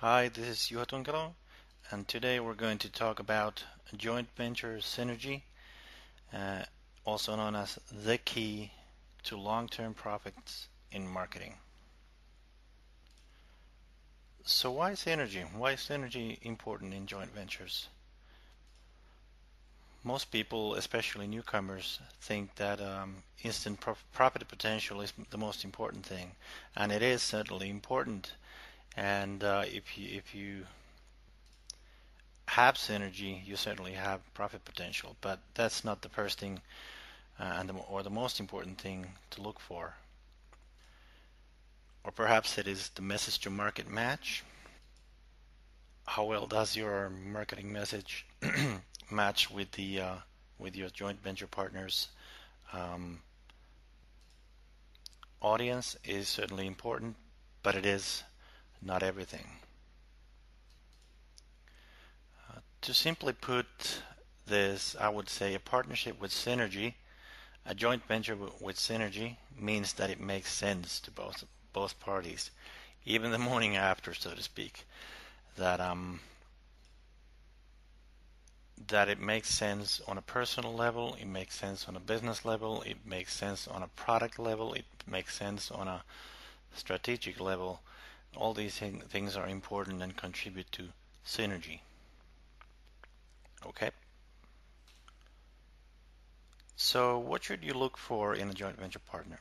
Hi, this is Juho Tunkelo, and today we're going to talk about joint venture synergy, uh, also known as the key to long-term profits in marketing. So why synergy? Why is synergy important in joint ventures? Most people, especially newcomers, think that instant profit potential is the most important thing, and it is certainly important. And if you have synergy, you certainly have profit potential, but that's not the first thing or the most important thing to look for. Or perhaps it is the message to market match. How well does your marketing message match with your joint venture partners? Um, Audience is certainly important, but it is not everything. To simply put this, I would say a partnership with synergy, a joint venture with synergy means that it makes sense to both parties, even the morning after, so to speak. That that it makes sense on a personal level, it makes sense on a business level, it makes sense on a product level, it makes sense on a strategic level. All these things are important and contribute to synergy. Okay? So, what should you look for in a joint venture partner?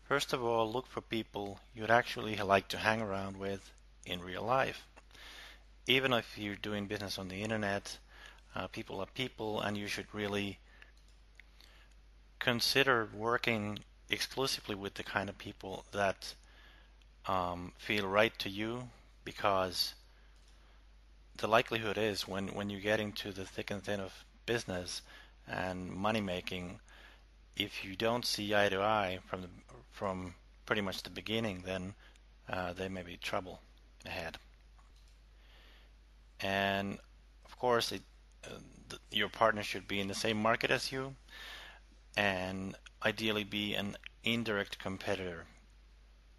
First of all, look for people you'd actually like to hang around with in real life. Even if you're doing business on the internet, people are people, and you should really consider working exclusively with the kind of people that feel right to you, because the likelihood is when you get into the thick and thin of business and money making, if you don't see eye to eye from pretty much the beginning, then there may be trouble ahead. And of course, your partner should be in the same market as you, and ideally be an indirect competitor.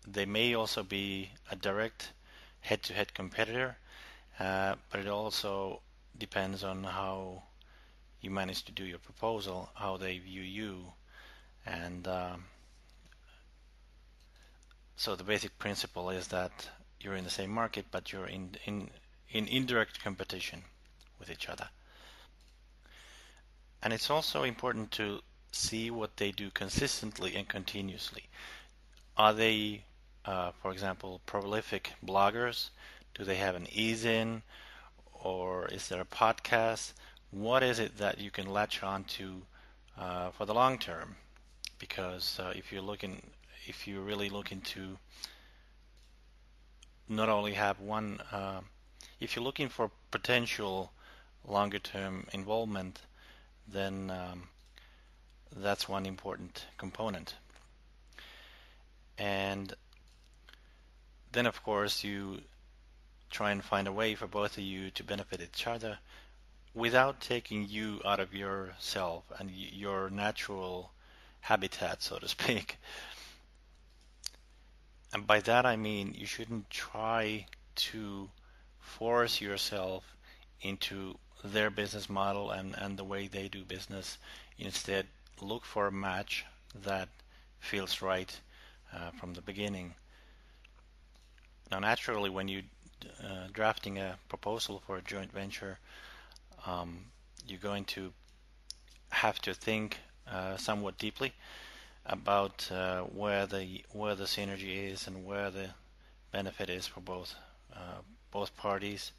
They may also be a direct head-to-head competitor, but it also depends on how you manage to do your proposal, how they view you, and so the basic principle is that you're in the same market, but you're in indirect competition with each other. And it's also important to see what they do consistently and continuously. Are they, for example, prolific bloggers? Do they have an ease-in, or is there a podcast? What is it that you can latch on to for the long term? Because if you're really looking to not only have one, if you're looking for potential longer term involvement, then that's one important component. And then, of course, you try and find a way for both of you to benefit each other without taking you out of yourself and your natural habitat, so to speak. And by that I mean you shouldn't try to force yourself into their business model and the way they do business. Instead, look for a match that feels right from the beginning. Now, naturally, when you drafting a proposal for a joint venture, you're going to have to think somewhat deeply about where the synergy is and where the benefit is for both parties.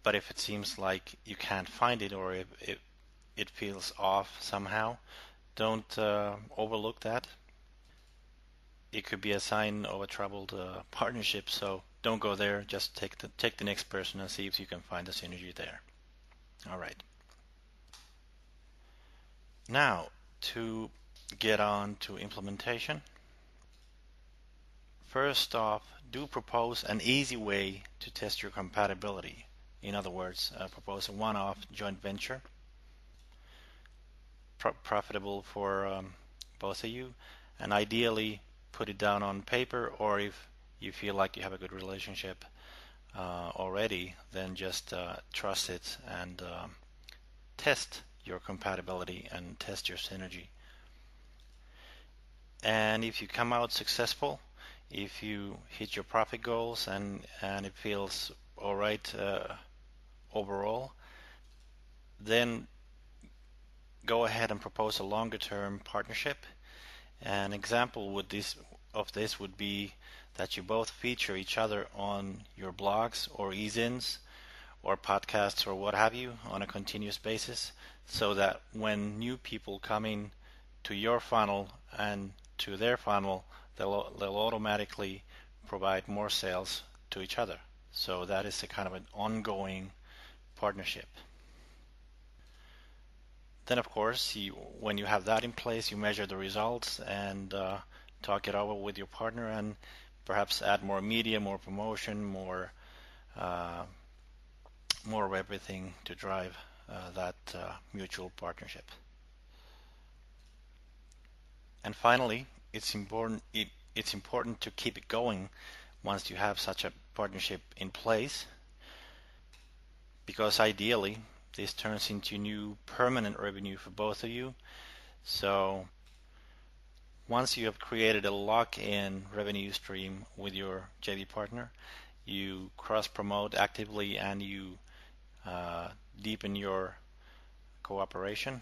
But if it seems like you can't find it, or if it feels off somehow, don't overlook that. It could be a sign of a troubled partnership. So don't go there. Just take the next person and see if you can find the synergy there. All right. Now to get on to implementation. First off, do propose an easy way to test your compatibility. In other words, propose a one-off joint venture, profitable for both of you, and ideally put it down on paper, or if you feel like you have a good relationship, already, then just trust it and test your compatibility and test your synergy. And if you come out successful, if you hit your profit goals and it feels all right overall, then go ahead and propose a longer term partnership. An example of this would be that you both feature each other on your blogs or e-zines or podcasts or what have you on a continuous basis, so that when new people come in to your funnel and to their funnel, they'll automatically provide more sales to each other. So that is a kind of an ongoing partnership. Then, of course, when you have that in place, you measure the results and talk it over with your partner, and perhaps add more media, more promotion, more of everything to drive that mutual partnership. And finally, it's important to keep it going once you have such a partnership in place, because ideally this turns into new permanent revenue for both of you. So once you have created a lock-in revenue stream with your JV partner, you cross-promote actively and you deepen your cooperation,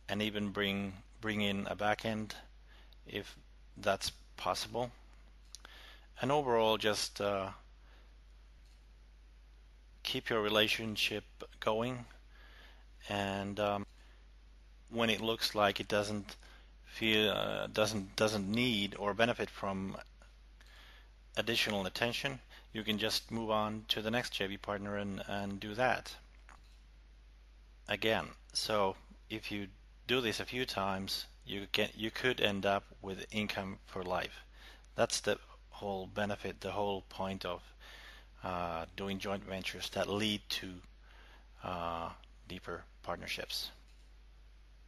and even bring in a backend if that's possible. And overall, just keep your relationship going. And when it looks like it doesn't need or benefit from additional attention, you can just move on to the next JV partner and do that again. So if you do this a few times, you could end up with income for life. That's the whole benefit, the whole point of doing joint ventures that lead to deeper partnerships.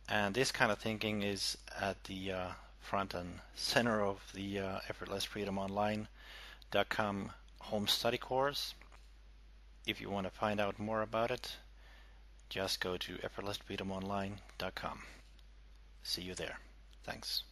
And this kind of thinking is at the front and center of the effortlessfreedomonline.com home study course. If you want to find out more about it, just go to effortlessfreedomonline.com. See you there. Thanks.